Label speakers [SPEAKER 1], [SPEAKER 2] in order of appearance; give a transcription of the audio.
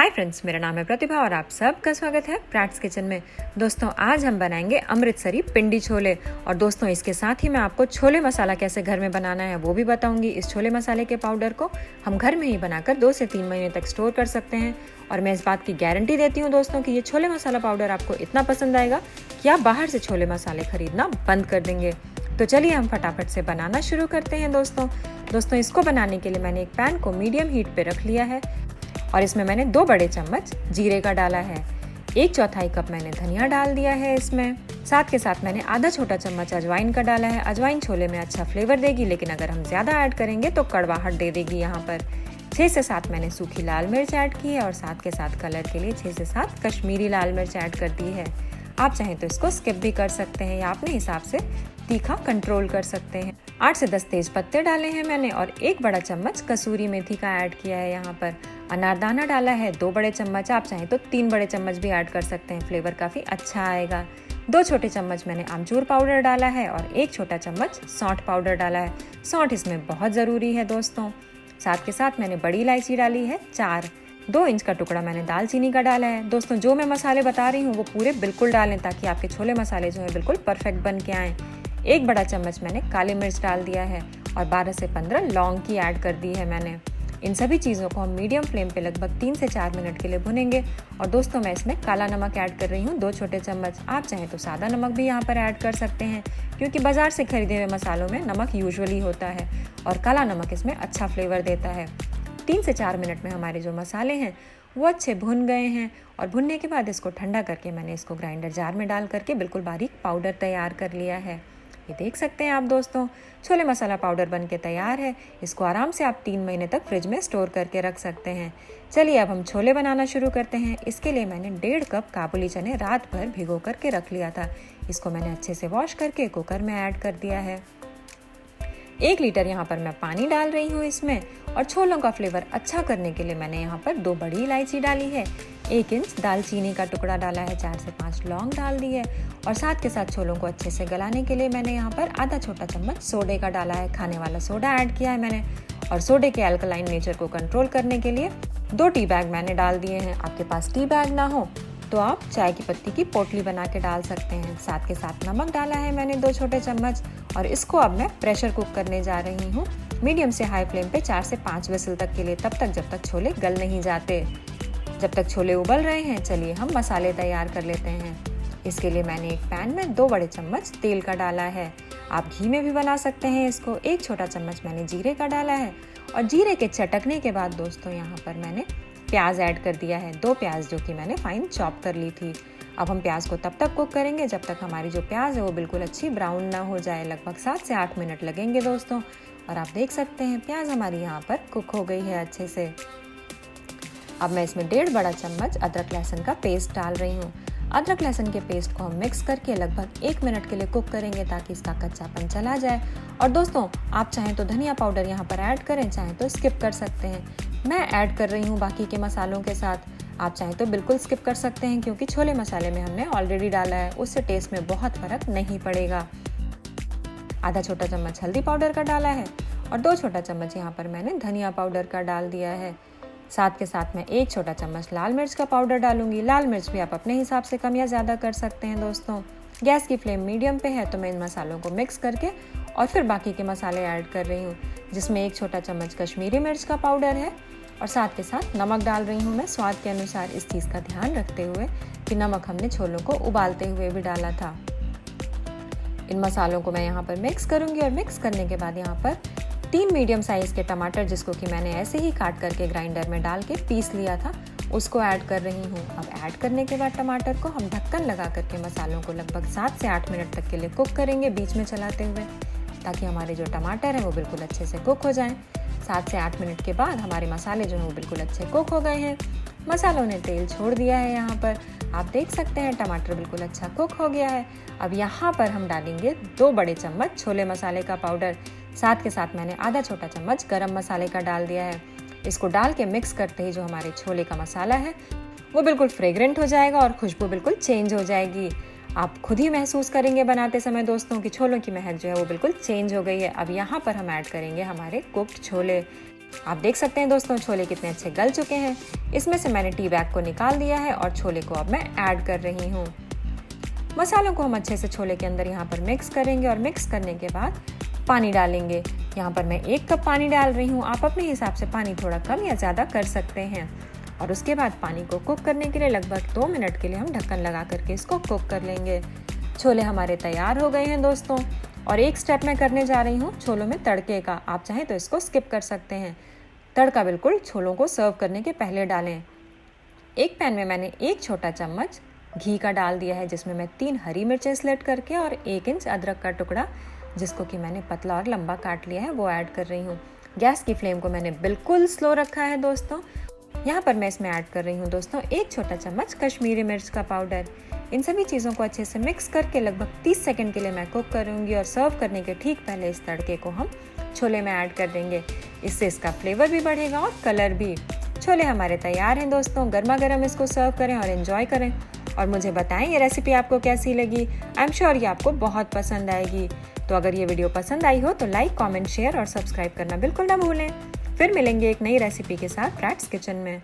[SPEAKER 1] Hi friends, मेरा नाम है प्रतिभा और आप सबका स्वागत है प्रैट्सकिचन में। दोस्तों, आज हम बनाएंगे अमृतसरी पिंडी छोले। और दोस्तों, इसके साथ ही मैं आपको छोले मसाला कैसे घर में बनाना है वो भी बताऊंगी। इस छोले मसाले के पाउडर को हम घर में ही बनाकर 2 से 3 महीने तक स्टोर कर सकते हैं। और मैं इस बात की गारंटी देती हूँ दोस्तों कि ये छोले मसाला पाउडर आपको इतना पसंद आएगा कि आप बाहर से छोले मसाले खरीदना बंद कर देंगे। तो चलिए हम फटाफट से बनाना शुरू करते हैं दोस्तों, इसको बनाने के लिए मैंने एक पैन को मीडियम हीट पे रख लिया है और इसमें मैंने 2 बड़े चम्मच जीरे का डाला है। 1/4 कप मैंने धनिया डाल दिया है इसमें। साथ के साथ मैंने आधा छोटा चम्मच अजवाइन का डाला है। अजवाइन छोले में अच्छा फ्लेवर देगी, लेकिन अगर हम ज़्यादा ऐड करेंगे तो कड़वाहट दे देगी। यहाँ पर 6 से 7 मैंने सूखी लाल मिर्च ऐड की है और साथ के साथ कलर के लिए 6 से 7 कश्मीरी लाल मिर्च ऐड कर दी है। आप चाहें तो इसको स्किप भी कर सकते हैं या अपने हिसाब से तीखा कंट्रोल कर सकते हैं। 8 से 10 तेज पत्ते डाले हैं मैंने और 1 बड़ा चम्मच कसूरी मेथी का ऐड किया है। यहाँ पर अनारदाना डाला है 2 बड़े चम्मच। आप चाहें तो 3 बड़े चम्मच भी ऐड कर सकते हैं, फ्लेवर काफ़ी अच्छा आएगा। 2 छोटे चम्मच मैंने आमचूर पाउडर डाला है और 1 छोटा चम्मच सौंठ पाउडर डाला है। सौंठ इसमें बहुत ज़रूरी है दोस्तों। साथ के साथ मैंने बड़ी इलायची डाली है 4। 2 इंच का टुकड़ा मैंने दालचीनी का डाला है। दोस्तों, जो मैं मसाले बता रही हूँ वो पूरे बिल्कुल डालें ताकि आपके छोले मसाले जो है बिल्कुल परफेक्ट बन के आएँ। 1 बड़ा चम्मच मैंने काली मिर्च डाल दिया है और 12 से 15 लौंग की ऐड कर दी है मैंने। इन सभी चीज़ों को हम मीडियम फ्लेम पे लगभग 3 से 4 मिनट के लिए भुनेंगे। और दोस्तों, मैं इसमें काला नमक ऐड कर रही हूँ 2 छोटे चम्मच। आप चाहें तो सादा नमक भी यहाँ पर ऐड कर सकते हैं, क्योंकि बाजार से खरीदे हुए मसालों में नमक यूजुअली होता है और काला नमक इसमें अच्छा फ्लेवर देता है। 3 से 4 मिनट में हमारे जो मसाले हैं वो अच्छे भुन गए हैं और भुनने के बाद इसको ठंडा करके मैंने इसको ग्राइंडर जार में डाल करके बिल्कुल बारीक पाउडर तैयार कर लिया है। ये देख सकते हैं आप दोस्तों, छोले मसाला पाउडर बन के तैयार है। इसको आराम से आप 3 महीने तक फ्रिज में स्टोर करके रख सकते हैं। चलिए अब हम छोले बनाना शुरू करते हैं। इसके लिए मैंने 1.5 कप काबुली चने रात भर भिगो करके रख लिया था। इसको मैंने अच्छे से वॉश करके कुकर में ऐड कर दिया है। 1 लीटर यहाँ पर मैं पानी डाल रही हूँ इसमें। और छोलों का फ्लेवर अच्छा करने के लिए मैंने यहाँ पर 2 बड़ी इलायची डाली है, 1 इंच दालचीनी का टुकड़ा डाला है, 4 से 5 लौंग डाल दी है और साथ के साथ छोलों को अच्छे से गलाने के लिए मैंने यहाँ पर आधा छोटा चम्मच सोडे का डाला है। खाने वाला सोडा ऐड किया है मैंने। और सोडे के अल्कलाइन नेचर को कंट्रोल करने के लिए 2 टी बैग मैंने डाल दिए हैं। आपके पास टी बैग ना हो तो आप चाय की पत्ती की पोटली बना के डाल सकते हैं। साथ के साथ नमक डाला है मैंने 2 छोटे चम्मच और इसको अब मैं प्रेशर कुक करने जा रही हूँ मीडियम से हाई फ्लेम पे 4 से 5 विसल तक के लिए, तब तक जब तक छोले गल नहीं जाते। जब तक छोले उबल रहे हैं, चलिए हम मसाले तैयार कर लेते हैं। इसके लिए मैंने एक पैन में 2 बड़े चम्मच तेल का डाला है। आप घी में भी बना सकते हैं इसको। 1 छोटा चम्मच मैंने जीरे का डाला है और जीरे के चटकने के बाद दोस्तों यहाँ पर मैंने प्याज ऐड कर दिया है। 2 प्याज जो कि मैंने फाइन चॉप कर ली थी। अब हम प्याज को तब तक कुक करेंगे जब तक हमारी जो प्याज है वो बिल्कुल अच्छी ब्राउन ना हो जाए। लगभग 7 से 8 मिनट लगेंगे दोस्तों। और आप देख सकते हैं प्याज हमारी यहाँ पर कुक हो गई है अच्छे से। अब मैं इसमें 1.5 बड़ा चम्मच अदरक लहसुन का पेस्ट डाल रही हूँ। अदरक लहसुन के पेस्ट को हम मिक्स करके लगभग 1 मिनट के लिए कुक करेंगे ताकि इसका कच्चापन चला जाए। और दोस्तों, आप चाहें तो धनिया पाउडर यहाँ पर ऐड करें, चाहें तो स्किप कर सकते हैं। मैं ऐड कर रही हूँ बाकी के मसालों के साथ। आप चाहें तो बिल्कुल स्किप कर सकते हैं, क्योंकि छोले मसाले में हमने ऑलरेडी डाला है, उससे टेस्ट में बहुत फर्क नहीं पड़ेगा। आधा छोटा चम्मच हल्दी पाउडर का डाला है और 2 छोटा चम्मच यहाँ पर मैंने धनिया पाउडर का डाल दिया है। साथ के साथ मैं 1 छोटा चम्मच लाल मिर्च का पाउडर डालूंगी। लाल मिर्च भी आप अपने हिसाब से कम या ज़्यादा कर सकते हैं दोस्तों। गैस की फ्लेम मीडियम पे है तो मैं इन मसालों को मिक्स करके और फिर बाकी के मसाले ऐड कर रही हूँ, जिसमें 1 छोटा चम्मच कश्मीरी मिर्च का पाउडर है और साथ के साथ नमक डाल रही हूँ मैं स्वाद के अनुसार, इस चीज़ का ध्यान रखते हुए कि नमक हमने छोलों को उबालते हुए भी डाला था। इन मसालों को मैं यहाँ पर मिक्स करूँगी और मिक्स करने के बाद यहाँ पर 3 मीडियम साइज़ के टमाटर, जिसको कि मैंने ऐसे ही काट करके ग्राइंडर में डाल के पीस लिया था, उसको ऐड कर रही हूँ। अब ऐड करने के बाद टमाटर को हम ढक्कन लगा करके मसालों को लगभग 7 से 8 मिनट तक के लिए कुक करेंगे, बीच में चलाते हुए, ताकि हमारे जो टमाटर हैं वो बिल्कुल अच्छे से कुक हो जाएं। 7 से 8 मिनट के बाद हमारे मसाले जो हैं वो बिल्कुल अच्छे कुक हो गए हैं। मसालों ने तेल छोड़ दिया है। यहाँ पर आप देख सकते हैं टमाटर बिल्कुल अच्छा कुक हो गया है। अब यहाँ पर हम डालेंगे 2 बड़े चम्मच छोले मसाले का पाउडर। साथ के साथ मैंने आधा छोटा चम्मच गरम मसाले का डाल दिया है। इसको डाल के मिक्स करते ही जो हमारे छोले का मसाला है वो बिल्कुल फ्रेग्रेंट हो जाएगा और खुशबू बिल्कुल चेंज हो जाएगी। आप खुद ही महसूस करेंगे बनाते समय दोस्तों कि छोलों की महक जो है वो बिल्कुल चेंज हो गई है। अब यहाँ पर हम ऐड करेंगे हमारे कुक्ड छोले। आप देख सकते हैं दोस्तों छोले कितने अच्छे गल चुके हैं। इसमें से मैंने टी बैग को निकाल दिया है और छोले को अब मैं ऐड कर रही हूँ। मसालों को हम अच्छे से छोले के अंदर यहाँ पर मिक्स करेंगे और मिक्स करने के बाद पानी डालेंगे। यहाँ पर मैं 1 कप पानी डाल रही हूँ। आप अपने हिसाब से पानी थोड़ा कम या ज़्यादा कर सकते हैं। और उसके बाद पानी को कुक करने के लिए लगभग 2 मिनट के लिए हम ढक्कन लगा करके इसको कुक कर लेंगे। छोले हमारे तैयार हो गए हैं दोस्तों। और एक स्टेप मैं करने जा रही हूँ छोलों में तड़के का। आप चाहें तो इसको स्किप कर सकते हैं। तड़का बिल्कुल छोलों को सर्व करने के पहले डालें। एक पैन में मैंने 1 छोटा चम्मच घी का डाल दिया है, जिसमें मैं 3 हरी मिर्चें स्लिट करके और 1 इंच अदरक का टुकड़ा, जिसको कि मैंने पतला और लंबा काट लिया है, वो ऐड कर रही हूँ। गैस की फ्लेम को मैंने बिल्कुल स्लो रखा है दोस्तों। यहाँ पर मैं इसमें ऐड कर रही हूँ दोस्तों 1 छोटा चम्मच कश्मीरी मिर्च का पाउडर। इन सभी चीज़ों को अच्छे से मिक्स करके लगभग 30 सेकंड के लिए मैं कुक करूँगी और सर्व करने के ठीक पहले इस तड़के को हम छोले में ऐड कर देंगे। इससे इसका फ्लेवर भी बढ़ेगा और कलर भी। छोले हमारे तैयार हैं दोस्तों। गर्मा गर्म इसको सर्व करें और एंजॉय करें। और मुझे बताएं ये रेसिपी आपको कैसी लगी। आई एम श्योर ये आपको बहुत पसंद आएगी। तो अगर ये वीडियो पसंद आई हो तो लाइक, कमेंट, शेयर और सब्सक्राइब करना बिल्कुल ना भूलें। फिर मिलेंगे एक नई रेसिपी के साथ प्रैट्स किचन में।